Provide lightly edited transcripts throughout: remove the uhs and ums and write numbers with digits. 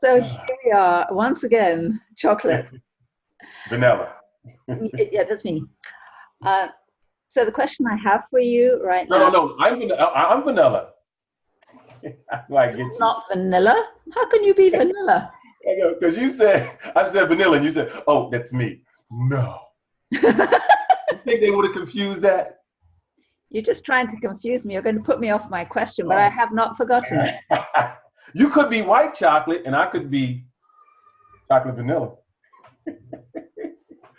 So here we are once again, chocolate. Vanilla. Yeah, that's me. Uh, so the question I have for you right No, no, now, no. I'm vanilla. I get you. not vanilla. How can you be vanilla? Because I said vanilla, and you said, oh, that's me. No. You think they would have confused that? You're just trying to confuse me. You're going to put me off my question, but I Oh. have not forgotten it. You could be white chocolate, and I could be chocolate vanilla.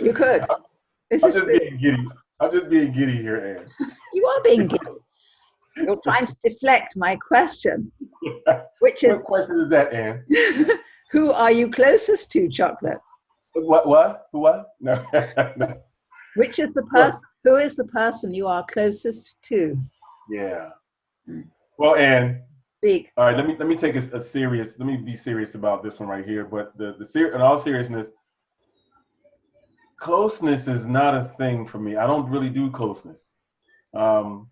You could. This I'm is just true. being giddy. I'm just being giddy here, You are being giddy. You're trying to deflect my question, Ann. which is, What question is that, Ann? who are you closest to, chocolate? What? What? No. No. Which is the Look, person? Who is the person you are closest to? yeah. Well, Ann, Speak. all right, let me take a serious. Let me be serious about this one right here. But in all seriousness, closeness is not a thing for me. I don't really do closeness. Um,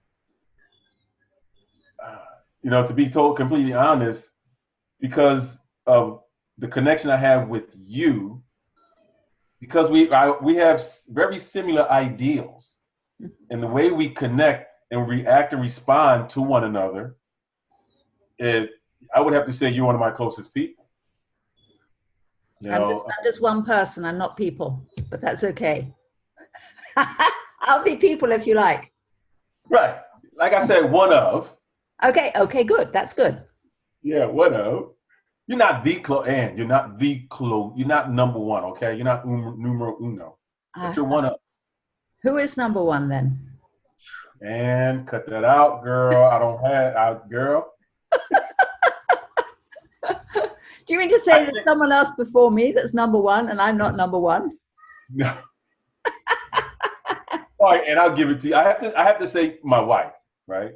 uh, to be told completely honest, because of the connection I have with you, because we have very similar ideals, and the way we connect and react and respond to one another, it I would have to say you're one of my closest people. You I'm just, know, I'm just one person. I'm not people, but that's okay. I'll be people if you like. right? Like I said, one of. Okay, okay, good. That's good. Yeah, one of. You're not the and you're not the you're not number one, okay? You're not numero uno, but Uh, you're one of. who is number one then? And cut that out, girl. I don't have out, girl. Do you mean to I say there's think someone else before me that's number one and I'm not number one? no. All right, and I'll give it to you. I have to say my wife, right?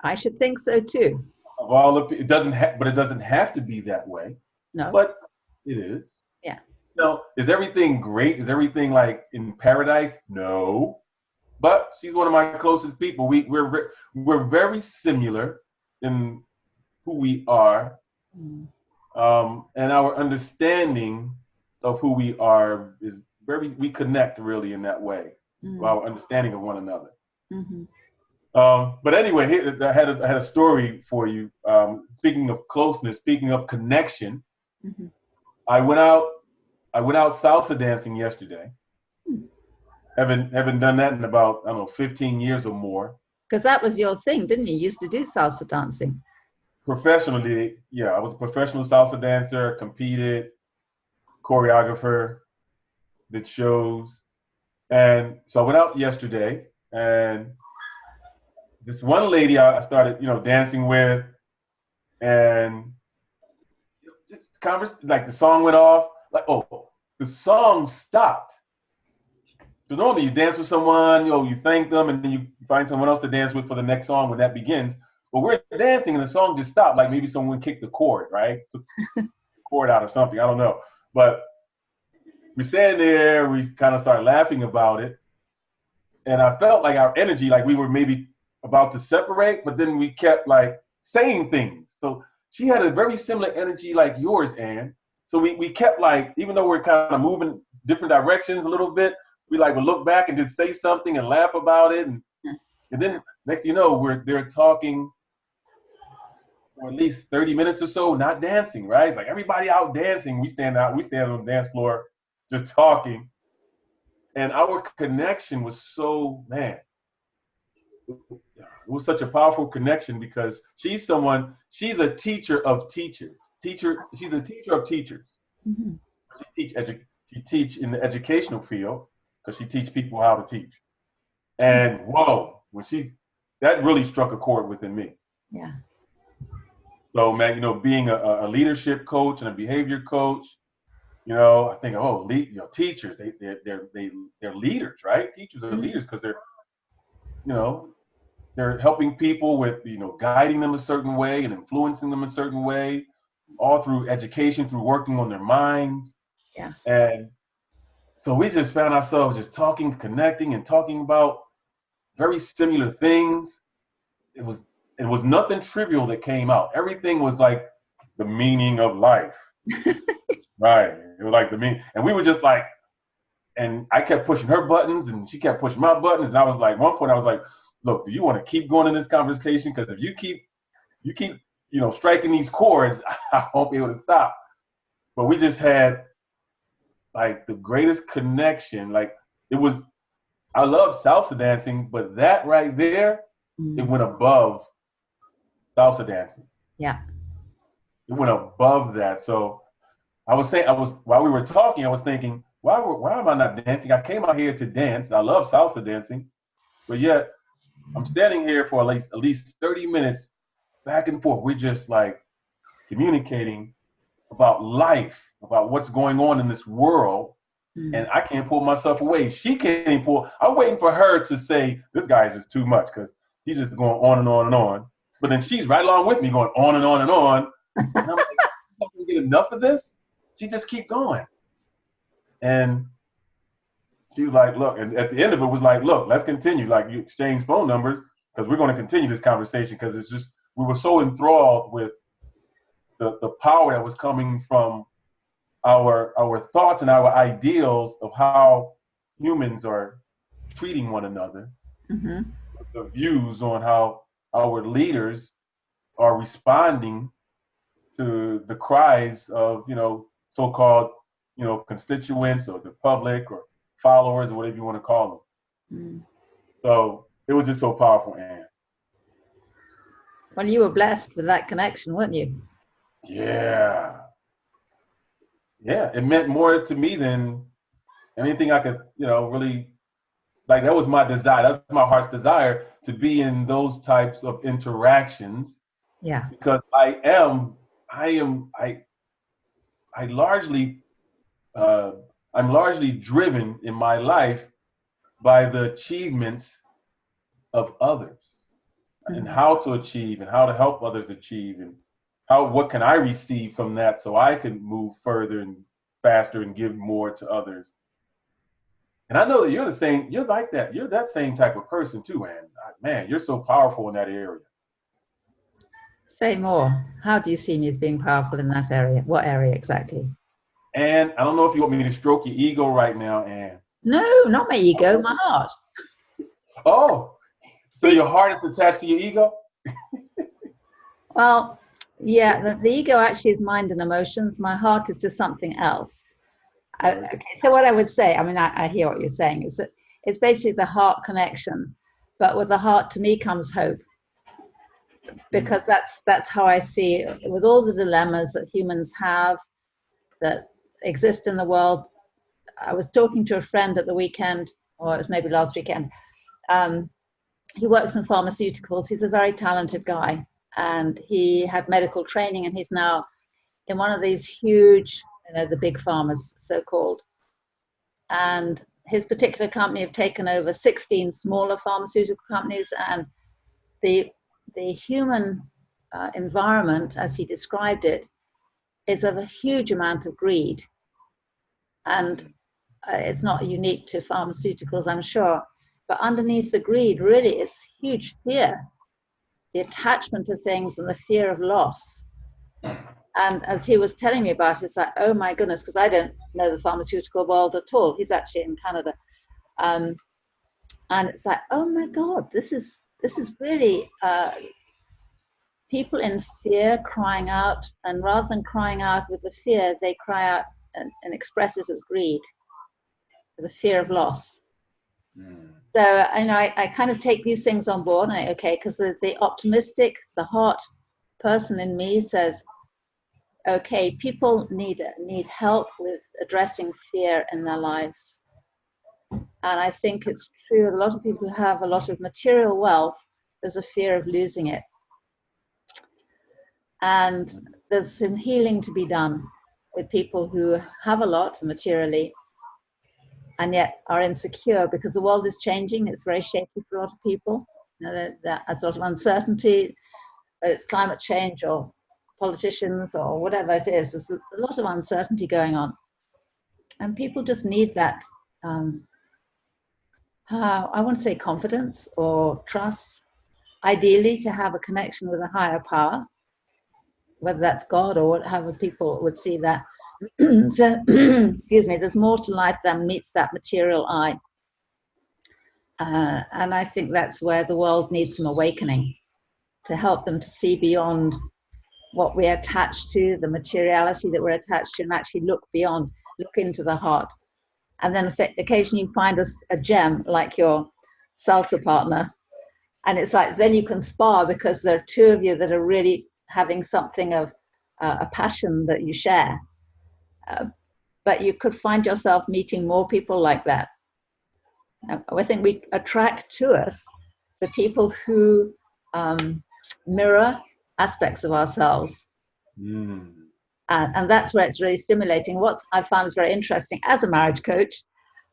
I should think so too. Of all the it doesn't but it doesn't have to be that way, No. but it is. Yeah. No, is everything great? Is everything like in paradise? No. But she's one of my closest people. We're very similar in who we are, Mm. and our understanding of who we are is very. We connect really in that way, Mm. our understanding of one another. Mm-hmm. But anyway, here, I had a story for you. Speaking of closeness, speaking of connection, Mm-hmm. I went out. I went out salsa dancing yesterday. Haven't done that in about, I don't know, 15 years or more. Because that was your thing, didn't you? You used to do salsa dancing. Professionally, yeah, I was a professional salsa dancer, competed, choreographer, did shows. And so I went out yesterday, and this one lady I started, dancing with, and just like the song went off, like, oh, the song stopped. So normally you dance with someone, you thank them, and then you find someone else to dance with for the next song when that begins. But we're dancing and the song just stopped, like maybe someone kicked the chord, right? Took the chord out or something, I don't know. But we stand there, we kind of start laughing about it, and I felt like our energy, like we were maybe about to separate, but then we kept like saying things. So she had a very similar energy like yours, Ann. So we kept like, even though we're kind of moving different directions a little bit, we like would look back and just say something and laugh about it, and then next thing you know, we're there talking for at least 30 minutes or so, not dancing, right? Like everybody out dancing, we stand on the dance floor just talking. And our connection was so, man, it was such a powerful connection because she's a teacher of teachers. She's a teacher of teachers. Mm-hmm. She teach in the educational field because she teach people how to teach. And whoa, that really struck a chord within me. Yeah. So man, being a leadership coach and a behavior coach, I think, oh, teachers, they're leaders, right? Teachers are Mm-hmm. leaders because you know, they're helping people with, guiding them a certain way and influencing them a certain way, all through education, through working on their minds. Yeah. And so we just found ourselves just talking, connecting, and talking about very similar things. It was nothing trivial that came out. Everything was like the meaning of life. Right. It was like the mean, and we were just like, and I kept pushing her buttons, and she kept pushing my buttons, and I was like, one point I was like, look, do you want to keep going in this conversation? Because if you keep, striking these chords, I won't be able to stop. But we just had like the greatest connection. Like it was, I love salsa dancing, but that right there, it went above salsa dancing. Yeah. It went above that. So while we were talking, I was thinking, why am I not dancing? I came out here to dance. I love salsa dancing, but yet I'm standing here for at least 30 minutes back and forth. We're just like communicating about life, about what's going on in this world. And I can't pull myself away. She can't even pull. I'm waiting for her to say, this guy is just too much because he's just going on and on and on. But then she's right along with me going on and on and on. And I'm like, I'm not going to get enough of this. She just keep going. And she was like, look, and at the end of it was like, look, let's continue. Like, you exchange phone numbers because we're going to continue this conversation because it's just, we were so enthralled with the power that was coming from our thoughts and our ideals of how humans are treating one another, the views on how our leaders are responding to the cries of, so-called, constituents or the public or followers or whatever you want to call them. So it was just so powerful, Ann. Well, you were blessed with that connection, weren't you? Yeah. Yeah, it meant more to me than anything I could, really, like that was my desire. That's my heart's desire to be in those types of interactions. Yeah. Because I largely, I'm largely driven in my life by the achievements of others and how to achieve and how to help others achieve and what can I receive from that so I can move further and faster and give more to others. And I know that you're the same, you're like that. You're that same type of person too, Ann. Man, you're so powerful in that area. Say more. How do you see me as being powerful in that area? What area exactly? And I don't know if you want me to stroke your ego right now, Ann. No, not my ego, my heart. Oh, so your heart is attached to your ego? Well, yeah, the ego actually is mind and emotions. My heart is just something else. Okay, so what I would say, I mean, I hear what you're saying. It's basically the heart connection, but with the heart, to me, comes hope, because that's how I see it. With all the dilemmas that humans have, that exist in the world. I was talking to a friend at the weekend, or it was maybe last weekend. He works in pharmaceuticals. He's a very talented guy, and he had medical training, and he's now in one of these huge, the big pharmas, so-called. And his particular company have taken over 16 smaller pharmaceutical companies, and the human environment, as he described it, is of a huge amount of greed. And it's not unique to pharmaceuticals, I'm sure, but underneath the greed really is huge fear, the attachment to things and the fear of loss. And as he was telling me about it, it's like, oh my goodness, because I don't know the pharmaceutical world at all. He's actually in Canada. And it's like, oh my God, this is really people in fear crying out, and rather than crying out with the fear, they cry out and express it as greed, the fear of loss. So I kind of take these things on board, and because the optimistic, the heart person in me says, okay, people need help with addressing fear in their lives. And I think it's true with a lot of people who have a lot of material wealth, there's a fear of losing it. And there's some healing to be done with people who have a lot materially and yet are insecure because the world is changing. It's very shaky for a lot of people. There's a lot of uncertainty, whether it's climate change or politicians or whatever it is. There's a lot of uncertainty going on. And people just need that, I want to say confidence or trust, ideally to have a connection with a higher power. whether that's God or however people would see that. So, excuse me, there's more to life than meets that material eye. And I think that's where the world needs some awakening, to help them to see beyond what we're attached to, the materiality that we're attached to, and actually look beyond, look into the heart. And then occasionally you find a gem like your salsa partner, and it's like then you can spar because there are two of you that are really having something of a passion that you share. But you could find yourself meeting more people like that. I think we attract to us the people who mirror aspects of ourselves. And that's where it's really stimulating. What I found is very interesting as a marriage coach,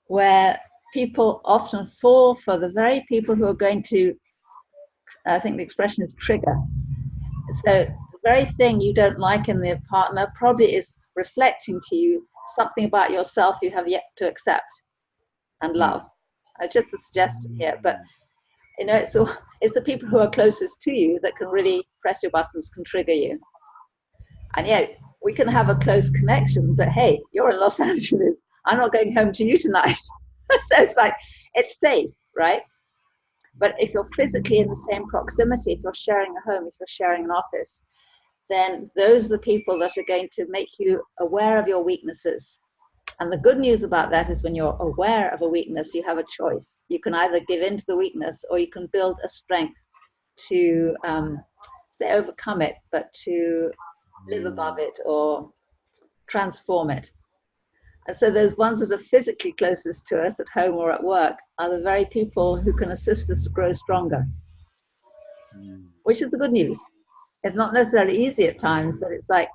where people often fall for the very people who are going to, I think the expression is trigger. So the very thing you don't like in the partner probably is reflecting to you something about yourself you have yet to accept and love. It's just a suggestion here, but you know, it's the people who are closest to you that can really press your buttons, can trigger you. And yeah, we can have a close connection, but hey, you're in Los Angeles. I'm not going home to you tonight. So it's like, it's safe, right? But if you're physically in the same proximity, if you're sharing a home, if you're sharing an office, then those are the people that are going to make you aware of your weaknesses. And the good news about that is when you're aware of a weakness, you have a choice. You can either give in to the weakness or you can build a strength to say overcome it, but to live above it or transform it. And so those ones that are physically closest to us at home or at work are the very people who can assist us to grow stronger, which is the good news. It's not necessarily easy at times, but it's like,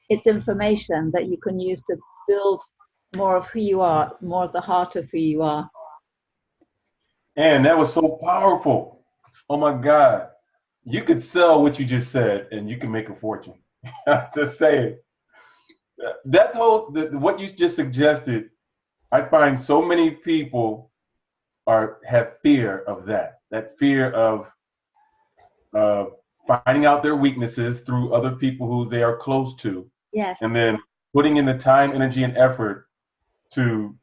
it's information that you can use to build more of who you are, more of the heart of who you are. And that was so powerful. Oh my God. You could sell what you just said and you can make a fortune. Just saying. That what you just suggested, I find so many people have fear of that fear of finding out their weaknesses through other people who they are close to. Yes. And then putting in the time, energy, and effort to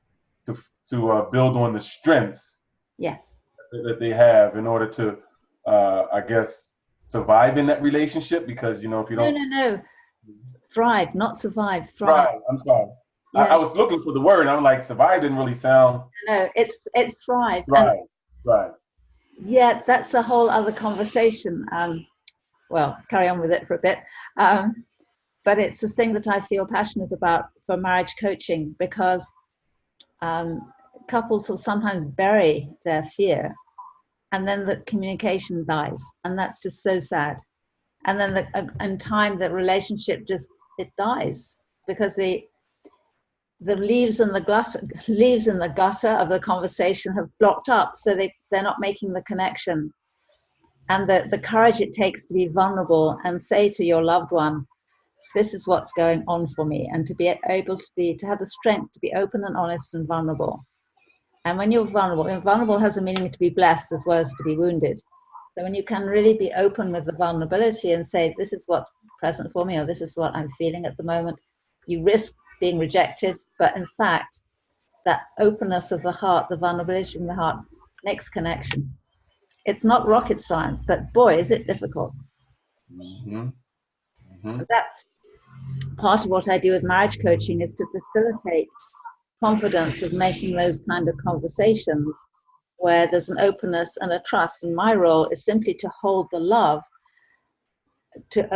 build on the strengths. Yes. That they have in order to, I guess, survive in that relationship. Because you know, if you don't, no, thrive, not survive. Thrive. I'm sorry. Yeah. I was looking for the word, and I'm like, survive didn't really sound. No, it's thrive. Right. Right. Yeah, that's a whole other conversation. Well, carry on with it for a bit. But it's a thing that I feel passionate about for marriage coaching, because couples will sometimes bury their fear, and then the communication dies, and that's just so sad. And then in time, the relationship it dies because the leaves in the gutter of the conversation have blocked up, so they're not making the connection. And the courage it takes to be vulnerable and say to your loved one, this is what's going on for me, and to be able to have the strength to be open and honest and vulnerable. And when you're vulnerable, and vulnerable has a meaning to be blessed as well as to be wounded. So when you can really be open with the vulnerability and say, this is what's present for me, or this is what I'm feeling at the moment, you risk being rejected, but in fact, that openness of the heart, the vulnerability in the heart, makes connection. It's not rocket science, but boy, is it difficult. Mm-hmm. Mm-hmm. That's part of what I do with marriage coaching, is to facilitate confidence of making those kind of conversations where there's an openness and a trust. And my role is simply to hold the love to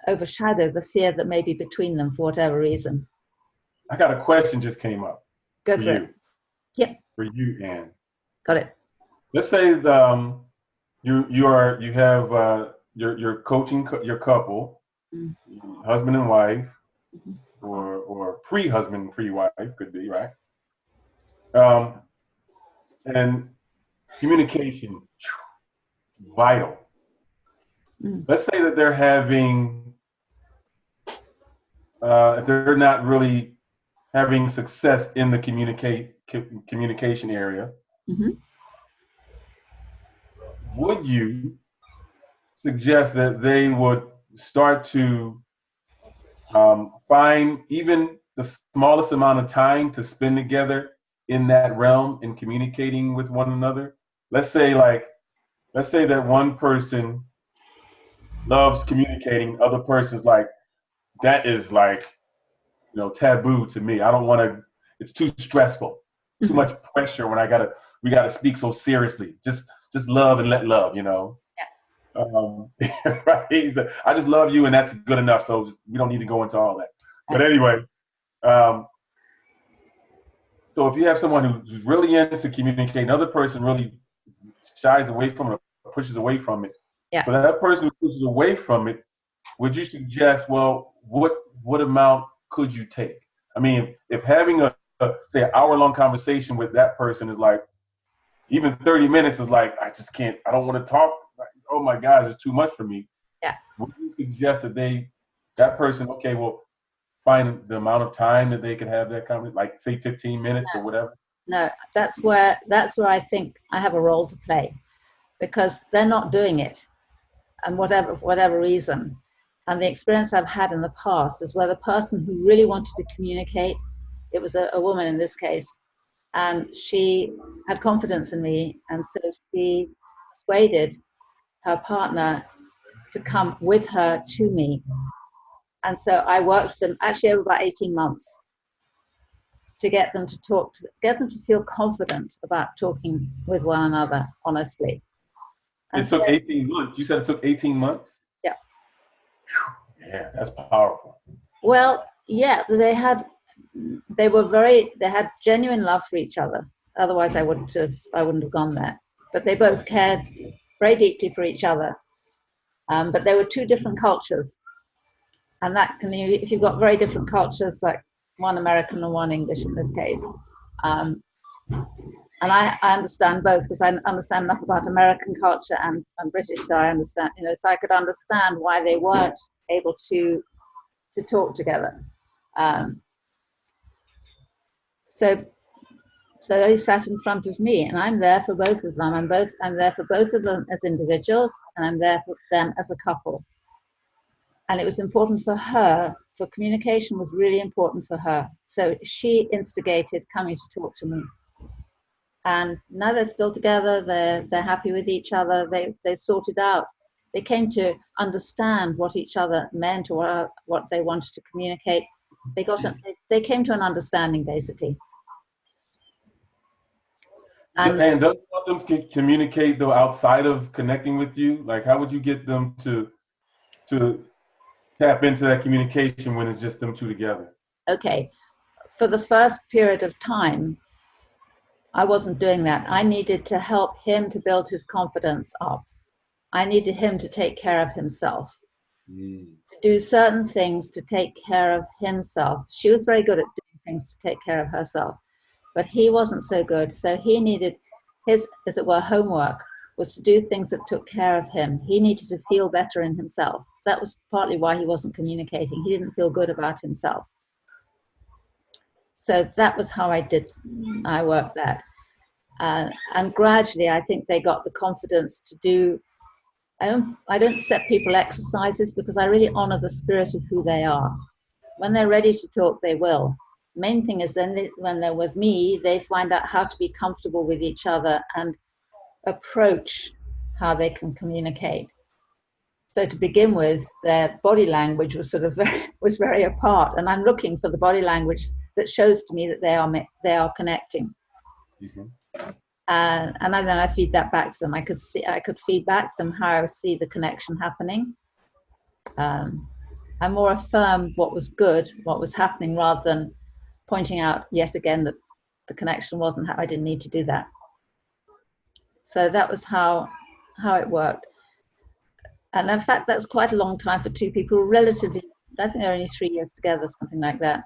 overshadow the fear that may be between them for whatever reason. I got a question just came up. Go for it. Yep. For you, Anne. Got it. Let's say you have you're coaching your couple, husband and wife, or pre-husband and pre-wife could be, right? And communication, vital. Let's say that they're having, if they're not really having success in the communication area, would you suggest that they would start to find even the smallest amount of time to spend together in that realm in communicating with one another. Let's say that one person loves communicating, other person's like, that is like, taboo to me. I don't want to, it's too stressful, too Mhm. much pressure when we gotta speak so seriously. Just love and let love, Um, right? I just love you and that's good enough. So we don't need to go into all that. But Okay. anyway, um, so if you have someone who's really into communicating, another person really shies away from it, or pushes away from it. Yeah. For that person who pushes away from it, would you suggest, well, what amount could you take? I mean, if having say an hour-long conversation with that person is like, even 30 minutes is like, I just can't, I don't want to talk. Like, oh my God, it's too much for me. Yeah. Would you suggest that person, okay, well, find the amount of time that they could have that conversation, like say 15 minutes or whatever? No, that's where I think I have a role to play, because they're not doing it, and for whatever reason. And the experience I've had in the past is where the person who really wanted to communicate, it was a woman in this case, and she had confidence in me, and so she persuaded her partner to come with her to me. And so I worked with them actually over about 18 months to get them to get them to feel confident about talking with one another honestly. And It so, took 18 months. You said it took 18 months? yeah, Yeah, that's powerful. well, yeah, they had genuine love for each other. Otherwise, I wouldn't have gone there. But they both cared very deeply for each other. But they were two different cultures, and if you've got very different cultures, like one American and one English in this case, um, and I understand both because I understand enough about American culture and British, so I understand, so I could understand why they weren't able to talk together. Um, so so they sat in front of me, and I'm there for both of them. I'm there for both of them as individuals, and I'm there for them as a couple. And it was important for her. So communication was really important for her. So she instigated coming to talk to me. And now they're still together. They're happy with each other. They sorted out. They came to understand what each other meant, or what they wanted to communicate. They came to an understanding basically. And And does you want them to communicate though outside of connecting with you? Like, how would you get them to tap into that communication when it's just them two together? okay, for the first period of time, I wasn't doing that. I needed to help him to build his confidence up. I needed him to take care of himself, Mm. to do certain things to take care of himself. She was very good at doing things to take care of herself, but he wasn't so good. So he needed his, as it were, homework was to do things that took care of him. He needed to feel better in himself. That was partly why he wasn't communicating. He didn't feel good about himself. So that was how I worked that. And gradually, I think they got the confidence to do. I don't set people exercises because I really honor the spirit of who they are. When they're ready to talk, they will. Main thing is then when they're with me, they find out how to be comfortable with each other and approach how they can communicate. So to begin with, their body language was was very apart, and I'm looking for the body language that shows to me that they are connecting. Mhm. And then I feed that back to them. I could feed back to them how I see the connection happening. I more affirm what was good, what was happening, rather than pointing out yet again that the connection wasn't how I didn't need to do that. So that was how it worked. And in fact, that's quite a long time for two people, relatively. I think they're only 3 years together, something like that.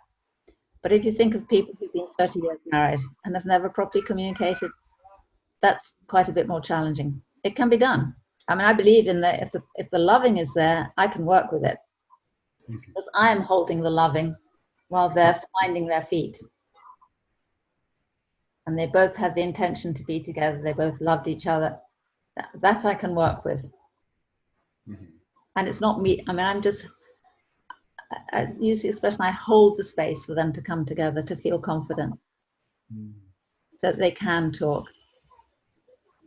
But if you think of people who've been 30 years married and have never properly communicated, that's quite a bit more challenging. It can be done. I mean, I believe in that if the loving is there, I can work with it because I am holding the loving while they're finding their feet. And they both had the intention to be together. They both loved each other. That I can work with. Mhm. And it's not me. I mean, I use the expression, I hold the space for them to come together, to feel confident, so that they can talk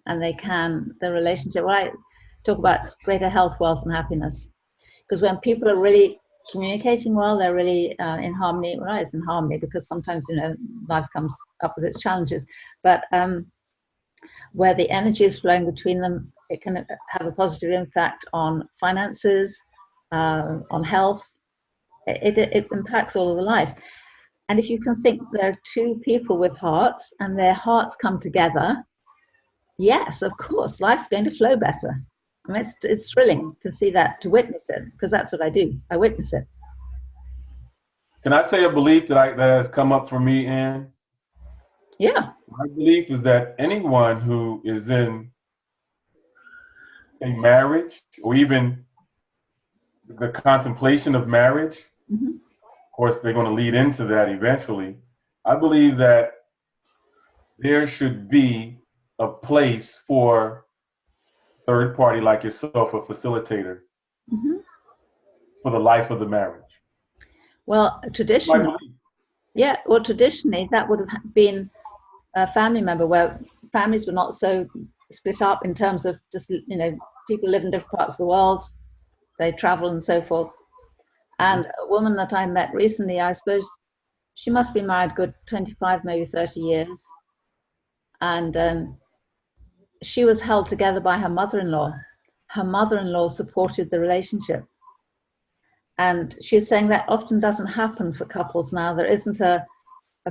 and the relationship. Well, I talk about greater health, wealth, and happiness. Because when people are really communicating well, they're really in harmony. Well, it's in harmony because sometimes, life comes up with its challenges. But where the energy is flowing between them, it can have a positive impact on finances, on health. It impacts all of the life. And if you can think there are two people with hearts and their hearts come together, yes, of course, life's going to flow better. I mean, it's thrilling to see that, to witness it, because that's what I do. I witness it. Can I say a belief that has come up for me, Ann? Yeah. My belief is that anyone who is in a marriage or even the contemplation of marriage, Mm-hmm. of course, they're going to lead into that eventually. I believe that there should be a place for third party like yourself, a facilitator, Mm-hmm. for the life of the marriage. Well, traditionally, that would have been a family member, where families were not so split up in terms of just, people live in different parts of the world, they travel and so forth. And a woman that I met recently, I suppose she must be married good 25, maybe 30 years. And she was held together by her mother-in-law. Her mother-in-law supported the relationship. And she's saying that often doesn't happen for couples now. There isn't a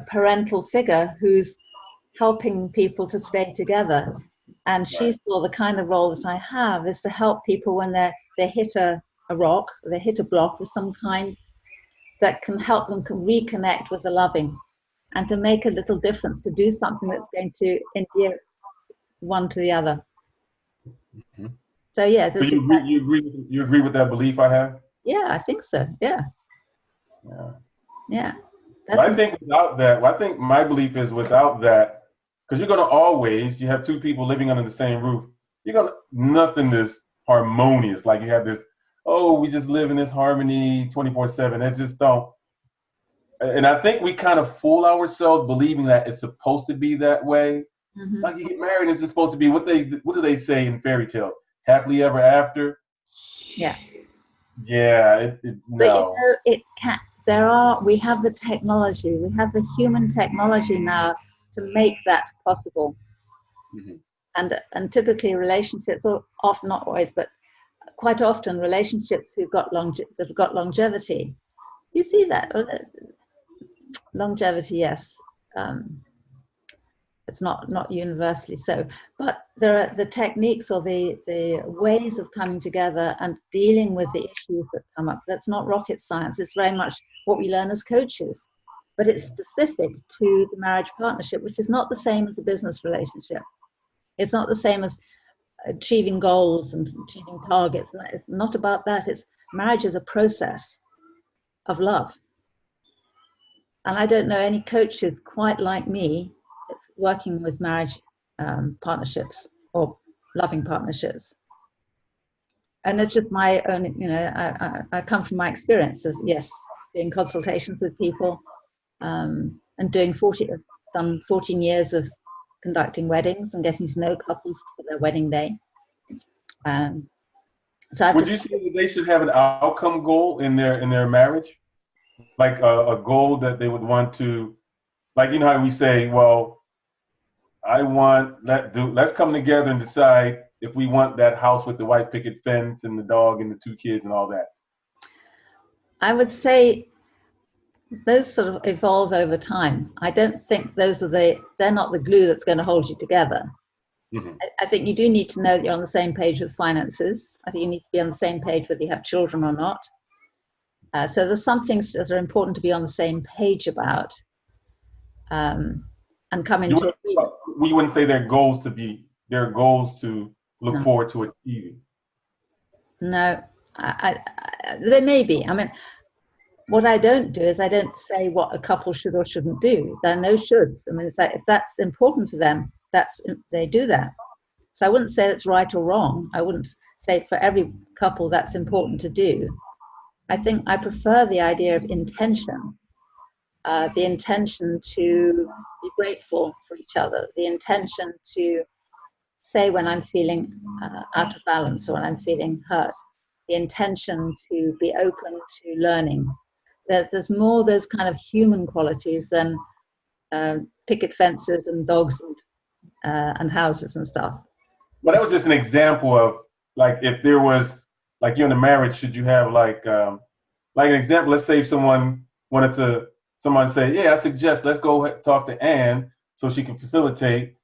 parental figure who's helping people to stay together. And she saw the kind of role that I have is to help people when they hit a rock, they hit a block of some kind, that can help them reconnect with the loving and to make a little difference, to do something that's going to endear one to the other. Mm-hmm. So yeah. So you agree with that belief I have? Yeah, I think so. Yeah. But I think without that, I think my belief is without that, because you're going to always, you have two people living under the same roof, nothing is harmonious. Like you have this, we just live in this harmony 24/7. It just don't. And I think we kind of fool ourselves believing that it's supposed to be that way. Mm-hmm. Like you get married, it's just supposed to be what do they say in fairy tales? Happily ever after? Yeah. Yeah, no. But it can. We have the technology, we have the human technology now to make that possible. Mm-hmm. And typically relationships, or often, not always, but quite often relationships that have got longevity. You see that longevity, yes. It's not universally so, but there are the techniques or the ways of coming together and dealing with the issues that come up. That's not rocket science. It's very much what we learn as coaches, but it's specific to the marriage partnership, which is not the same as a business relationship. It's not the same as achieving goals and achieving targets. It's not about that. It's marriage is a process of love. And I don't know any coaches quite like me working with marriage partnerships or loving partnerships. And it's just my own, I come from my experience of, doing consultations with people and done 14 years of conducting weddings and getting to know couples for their wedding day. So would you say that they should have an outcome goal in their marriage? Like a goal that they would want to, like, how we say, well, let's come together and decide if we want that house with the white picket fence and the dog and the 2 kids and all that. I would say those sort of evolve over time. I don't think they're not the glue that's going to hold you together. Mm-hmm. I think you do need to know that you're on the same page with finances. I think you need to be on the same page whether you have children or not. So there's some things that are important to be on the same page about. And come into agreement. We wouldn't say their goals to look forward to achieving. No, there may be. I mean, what I don't do is I don't say what a couple should or shouldn't do. There are no shoulds. I mean, it's like if that's important to them, they do that. So I wouldn't say it's right or wrong. I wouldn't say for every couple that's important to do. I think I prefer the idea of intention, the intention to be grateful for each other, the intention to say when I'm feeling out of balance or when I'm feeling hurt, the intention to be open to learning. There's more those kind of human qualities than picket fences and dogs and houses and stuff. Well, that was just an example of, like, if there was, like, you're in a marriage, should you have like an example? Let's say if someone say, yeah, I suggest let's go talk to Ann so she can facilitate.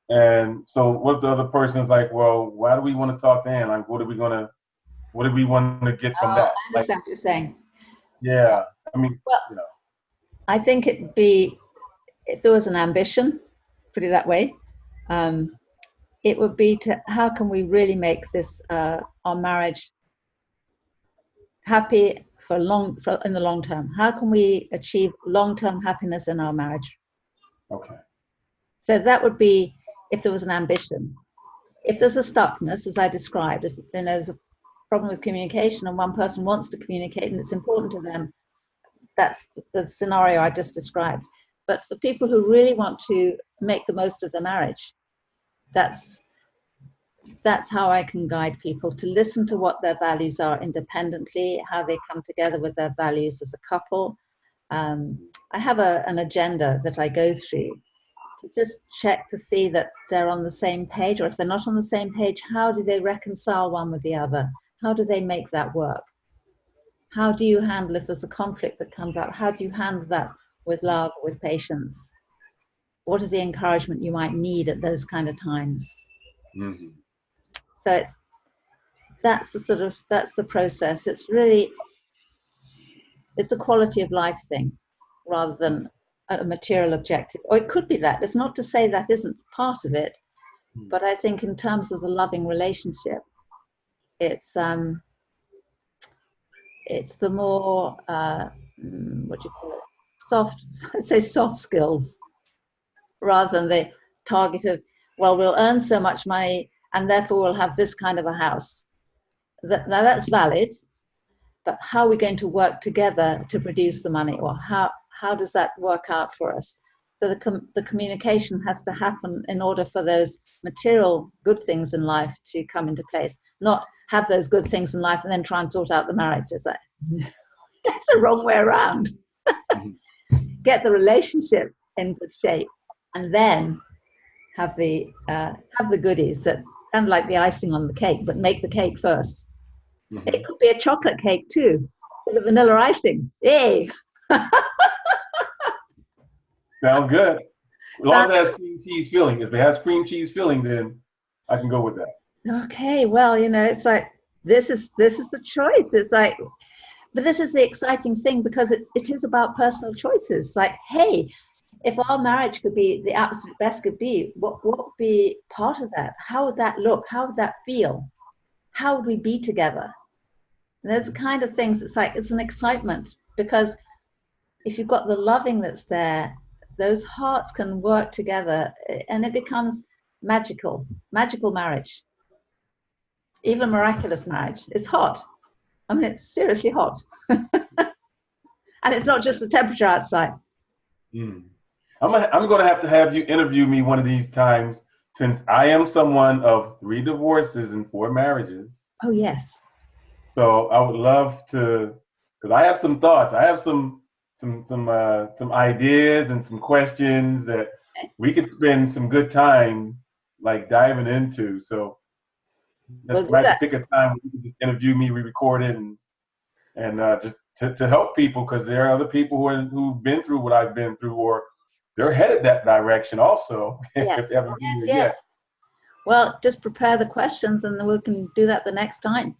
And so what if the other person is like, well, why do we want to talk to Ann? Like, what do we want to get from that? I understand what you're saying. Yeah, I mean, well, I think it'd be, if there was an ambition, put it that way, it would be to, how can we really make this our marriage happy in the long term? How can we achieve long-term happiness in our marriage? Okay. So that would be if there was an ambition. If there's a stuckness, as I described, if there's a problem with communication and one person wants to communicate and it's important to them, that's the scenario I just described. But for people who really want to make the most of their marriage, that's how I can guide people to listen to what their values are independently, how they come together with their values as a couple. I have an agenda that I go through to just check to see that they're on the same page, or if they're not on the same page, how do they reconcile one with the other? How do they make that work? How do you handle if there's a conflict that comes up? How do you handle that with love, with patience? What is the encouragement you might need at those kind of times? Mm-hmm. So that's the process. It's a quality of life thing rather than a material objective. Or it could be that. It's not to say that isn't part of it, but I think in terms of the loving relationship, it's the more what do you call it? Soft skills, rather than the target of, well, we'll earn so much money and therefore we'll have this kind of a house. Now that's valid, but how are we going to work together to produce the money, or how does that work out for us? So the communication has to happen in order for those material good things in life to come into place, not have those good things in life and then try and sort out the marriage. That's the wrong way around. Get the relationship in good shape and then have the goodies that kind of like the icing on the cake, but make the cake first. Mm-hmm. It could be a chocolate cake too, with a vanilla icing. Yay! Sounds good. As long as it has cream cheese filling. If it has cream cheese filling, then I can go with that. Okay, well, it's like this is the choice. It's like, but this is the exciting thing, because it is about personal choices. Like, hey, if our marriage could be the absolute best could be, what would be part of that? How would that look? How would that feel? How would we be together? And there's kind of things, it's like, it's an excitement, because if you've got the loving that's there, those hearts can work together and it becomes magical marriage. Even miraculous marriage. It's hot. I mean, it's seriously hot. And it's not just the temperature outside. I'm going to have you interview me one of these times, since I am someone of 3 divorces and 4 marriages. Oh, yes. So I would love to, because I have some thoughts. I have some ideas and some questions that we could spend some good time like diving into. So let's pick a time where you can just interview me, re-record it, and just to help people, because there are other people who've been through what I've been through, or they're headed that direction also. Yes. Well, just prepare the questions and then we can do that the next time.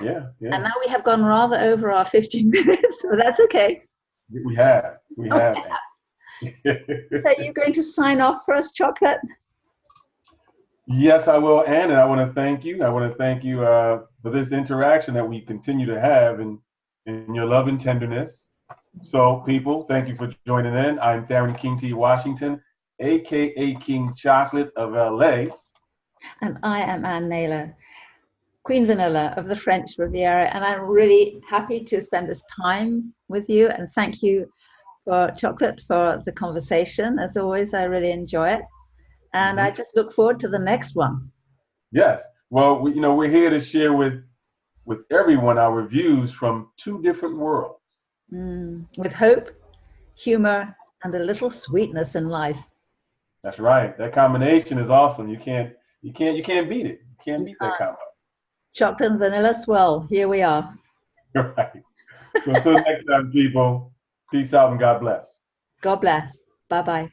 Yeah. And now we have gone rather over our 15 minutes, so that's okay. We have. So you're going to sign off for us, Chocolate? Yes, I will, Ann, and I want to thank you. I want to thank you for this interaction that we continue to have, and your love and tenderness. So, people, thank you for joining in. I'm Darren King T. Washington, a.k.a. King Chocolate of L.A. And I am Ann Naylor. Queen Vanilla of the French Riviera, and I'm really happy to spend this time with you. And thank you for Chocolate for the conversation. As always, I really enjoy it, and I just look forward to the next one. Yes. Well, we're here to share with everyone our reviews from two different worlds. With hope, humor, and a little sweetness in life. That's right. That combination is awesome. You can't beat it. You can't beat that combo. Chocolate and vanilla swirl. Here we are. Right. So until next time, people, peace out and God bless. God bless. Bye-bye.